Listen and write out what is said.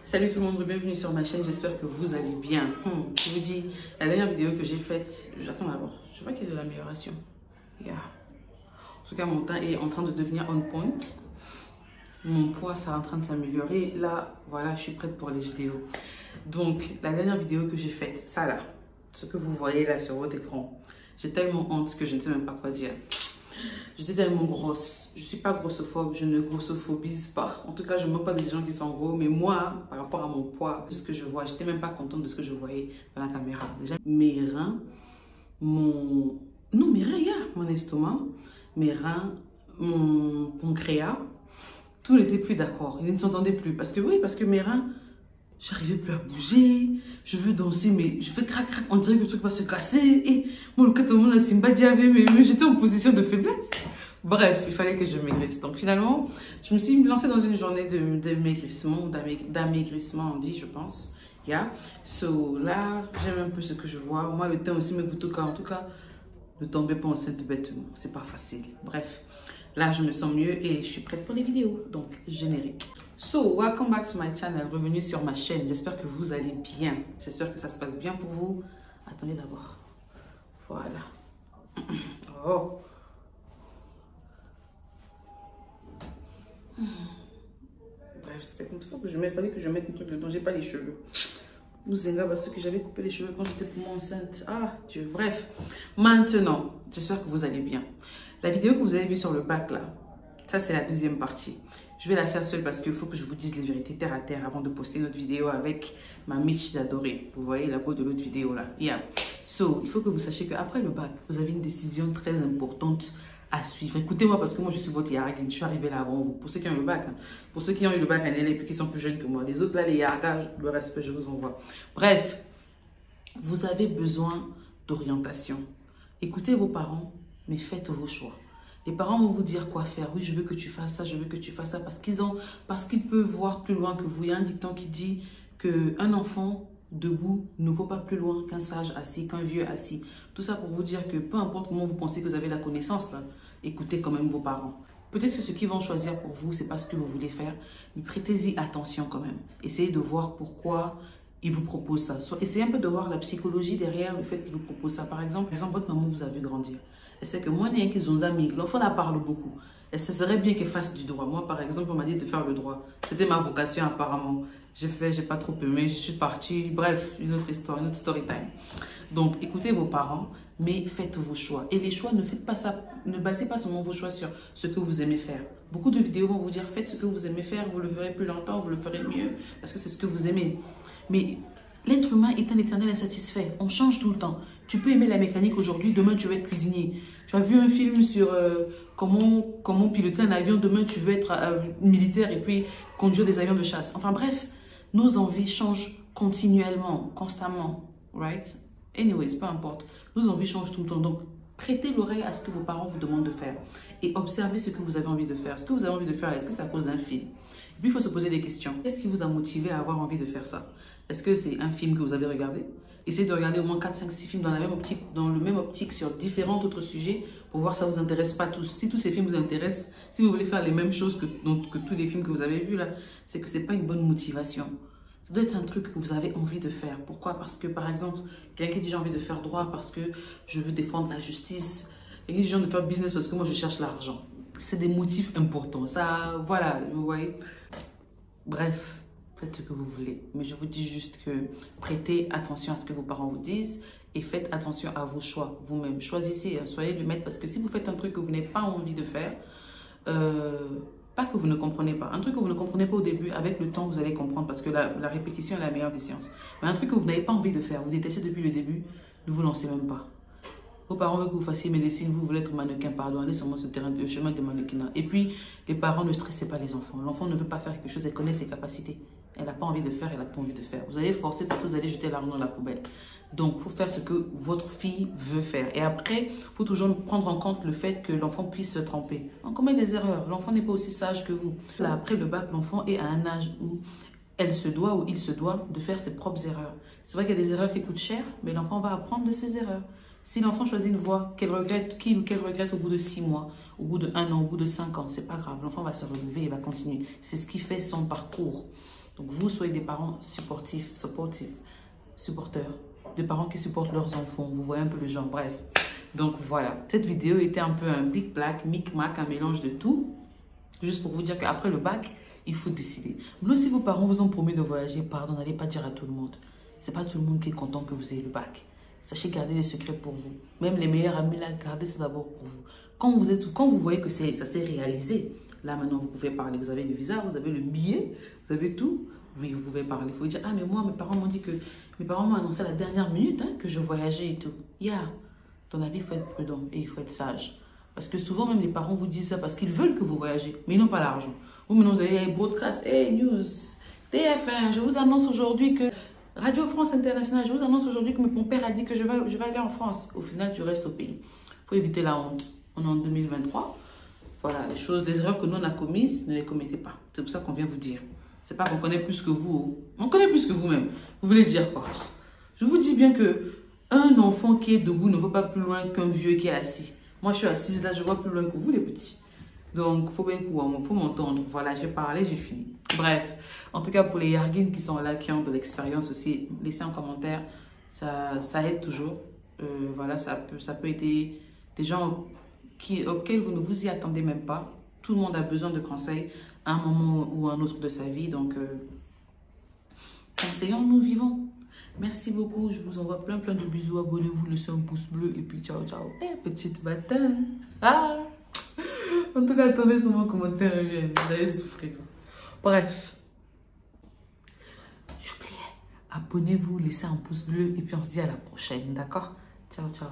Salut tout le monde, bienvenue sur ma chaîne, j'espère que vous allez bien. Je vous dis, la dernière vidéo que j'ai faite, j'attends d'abord, je vois qu'il y a de l'amélioration. Yeah. En tout cas, mon teint est en train de devenir on point. Mon poids, ça est en train de s'améliorer. Là, voilà, je suis prête pour les vidéos. Donc, la dernière vidéo que j'ai faite, ça là, ce que vous voyez là sur votre écran, j'ai tellement honte que je ne sais même pas quoi dire. J'étais tellement grosse. Je ne suis pas grossophobe, je ne grossophobise pas. En tout cas, je ne me moque pas des gens qui sont gros. Mais moi, par rapport à mon poids, ce que je vois, je n'étais même pas contente de ce que je voyais dans la caméra. Déjà, mes reins, mon estomac, mes reins, mon pancréas, tout n'était plus d'accord. Ils ne s'entendaient plus. Parce que mes reins, j'arrivais plus à bouger. Je veux danser, mais je fais crac, crac. On dirait que le truc va se casser. Et moi, le cas, tout le monde a Simba Diavé, mais j'étais en position de faiblesse. Bref, il fallait que je maigrisse. Donc finalement, je me suis lancée dans une journée de maigrissement, d'amaigrissement, on dit, je pense. Yeah. So là, j'aime un peu ce que je vois. Moi, le teint aussi me vous en tout cas, ne tombez pas enceinte bêtement. C'est pas facile. Bref, là, je me sens mieux et je suis prête pour les vidéos. Donc, générique. So, welcome back to my channel. Revenue sur ma chaîne. J'espère que vous allez bien. J'espère que ça se passe bien pour vous. Attendez d'abord. Voilà. Oh. Bref, ça fait combien de fois que il fallait que je mette un truc dedans. J'ai pas les cheveux. Ouzenga, parce que j'avais coupé les cheveux quand j'étais pour moi enceinte. Ah, Dieu. Bref. Maintenant, j'espère que vous allez bien. La vidéo que vous avez vue sur le bac là, ça c'est la deuxième partie. Je vais la faire seule parce qu'il faut que je vous dise les vérités terre à terre avant de poster notre vidéo avec ma Mitch d'adoré. Vous voyez la peau de l'autre vidéo là. Yeah. So, il faut que vous sachiez qu'après le bac, vous avez une décision très importante à suivre. Écoutez-moi parce que moi je suis votre Yaragine. Je suis arrivée là avant vous. Pour ceux qui ont eu le bac, hein. Pour ceux qui ont eu le bac à et puis qui sont plus jeunes que moi. Les autres là, les Yaragas, le respect, je vous envoie. Bref, vous avez besoin d'orientation. Écoutez vos parents, mais faites vos choix. Les parents vont vous dire quoi faire. Oui, je veux que tu fasses ça, je veux que tu fasses ça. Parce qu'ils peuvent voir plus loin que vous. Il y a un dicton qui dit qu'un enfant debout ne vaut pas plus loin qu'un sage assis, qu'un vieux assis. Tout ça pour vous dire que peu importe comment vous pensez que vous avez la connaissance, là, écoutez quand même vos parents. Peut-être que ce qu'ils vont choisir pour vous, c'est pas ce que vous voulez faire. Mais prêtez-y attention quand même. Essayez de voir pourquoi ils vous proposent ça. Essayez un peu de voir la psychologie derrière le fait qu'ils vous proposent ça. Par exemple, votre maman vous a vu grandir. Elle sait que moi, il y a qu'ils ont amis. L'enfant la parle beaucoup. Et ce serait bien qu'elle fasse du droit. Moi, par exemple, on m'a dit de faire le droit. C'était ma vocation apparemment. J'ai fait, j'ai pas trop aimé, je suis partie. Bref, une autre histoire, une autre story time. Donc, écoutez vos parents, mais faites vos choix. Et les choix, ne faites pas ça, ne basez pas seulement vos choix sur ce que vous aimez faire. Beaucoup de vidéos vont vous dire, faites ce que vous aimez faire, vous le ferez plus longtemps, vous le ferez mieux, parce que c'est ce que vous aimez. Mais l'être humain est un éternel insatisfait. On change tout le temps. Tu peux aimer la mécanique aujourd'hui, demain tu veux être cuisinier. Tu as vu un film sur comment piloter un avion, demain tu veux être militaire et puis conduire des avions de chasse. Enfin bref, nos envies changent continuellement, constamment. Right? Anyways, peu importe. Nos envies changent tout le temps. Donc, prêtez l'oreille à ce que vos parents vous demandent de faire. Et observez ce que vous avez envie de faire. Ce que vous avez envie de faire, est-ce que c'est à cause d'un film? Et puis, il faut se poser des questions. Qu'est-ce qui vous a motivé à avoir envie de faire ça? Est-ce que c'est un film que vous avez regardé? Essayez de regarder au moins 4, 5, 6 films dans le même optique sur différents autres sujets pour voir si ça vous intéresse pas tous. Si tous ces films vous intéressent, si vous voulez faire les mêmes choses que tous les films que vous avez vus là, c'est que c'est pas une bonne motivation. Ça doit être un truc que vous avez envie de faire. Pourquoi? Parce que par exemple, quelqu'un qui dit j'ai envie de faire droit parce que je veux défendre la justice. Quelqu'un qui dit j'ai envie de faire business parce que moi je cherche l'argent. C'est des motifs importants. Ça, voilà, vous voyez. Bref. Faites ce que vous voulez. Mais je vous dis juste que prêtez attention à ce que vos parents vous disent et faites attention à vos choix vous-même. Choisissez, soyez le maître parce que si vous faites un truc que vous n'avez pas envie de faire, pas que vous ne comprenez pas. Un truc que vous ne comprenez pas au début, avec le temps, vous allez comprendre parce que la répétition est la meilleure des sciences. Mais un truc que vous n'avez pas envie de faire, vous détestez depuis le début, ne vous lancez même pas. Vos parents veulent que vous fassiez médecine, vous voulez être mannequin, pardon, allez sur le chemin de mannequinat. Et puis, les parents ne stressez pas les enfants. L'enfant ne veut pas faire quelque chose, elle connaît ses capacités. Elle n'a pas envie de faire, elle n'a pas envie de faire. Vous allez forcer parce que vous allez jeter l'argent dans la poubelle. Donc, il faut faire ce que votre fille veut faire. Et après, il faut toujours prendre en compte le fait que l'enfant puisse se tromper. On commet des erreurs. L'enfant n'est pas aussi sage que vous. Là, après le bac, l'enfant est à un âge où elle se doit ou il se doit de faire ses propres erreurs. C'est vrai qu'il y a des erreurs qui coûtent cher, mais l'enfant va apprendre de ses erreurs. Si l'enfant choisit une voie qu'il ou qu'elle regrette au bout de 6 mois, au bout de 1 an, au bout de 5 ans, c'est pas grave. L'enfant va se relever et va continuer. C'est ce qui fait son parcours. Donc, vous soyez des parents supporteurs, des parents qui supportent leurs enfants. Vous voyez un peu le genre, bref. Donc, voilà. Cette vidéo était un peu un blic-blac, mic-mac, un mélange de tout. Juste pour vous dire qu'après le bac, il faut décider. Maintenant, si vos parents vous ont promis de voyager, pardon, n'allez pas dire à tout le monde. C'est pas tout le monde qui est content que vous ayez le bac. Sachez garder les secrets pour vous. Même les meilleurs amis, là, gardez ça d'abord pour vous. Quand vous voyez que ça s'est réalisé, là, maintenant, vous pouvez parler. Vous avez le visa, vous avez le billet, vous avez tout. Oui, vous pouvez parler. Il faut dire, ah, mais moi, mes parents m'ont dit que... Mes parents m'ont annoncé à la dernière minute hein, que je voyageais et tout. Dans la vie, il faut être prudent et il faut être sage. Parce que souvent, même les parents vous disent ça parce qu'ils veulent que vous voyagez, mais ils n'ont pas l'argent. Vous, maintenant, vous allez broadcast, hey, news, TF1, je vous annonce aujourd'hui que... Radio France Internationale, je vous annonce aujourd'hui que mon père a dit que je vais aller en France. Au final, tu restes au pays. Il faut éviter la honte. On est en 2023. Voilà, les erreurs que nous on a commises, ne les commettez pas. C'est pour ça qu'on vient vous dire. C'est pas qu'on connaît plus que vous. On connaît plus que vous-même. Vous voulez dire quoi? Je vous dis bien que un enfant qui est debout ne va pas plus loin qu'un vieux qui est assis. Moi, je suis assise là, je vois plus loin que vous, les petits. Donc, il faut bien faut m'entendre. Voilà, je vais parler, j'ai fini. Bref, en tout cas, pour les Yarguines qui sont là, qui ont de l'expérience aussi, laissez un commentaire. Ça aide toujours. Voilà, ça peut aider des gens auxquels vous ne vous y attendez même pas. Tout le monde a besoin de conseils à un moment ou à un autre de sa vie. Donc, conseillons-nous vivons. Merci beaucoup. Je vous envoie plein de bisous. Abonnez-vous, laissez un pouce bleu et puis ciao, ciao. Petite bâtarde. Ah! En tout cas, attendez sur mon commentaire. Vous allez souffrir. Bref. J'oubliais. Abonnez-vous, laissez un pouce bleu et puis on se dit à la prochaine. D'accord? Ciao, ciao.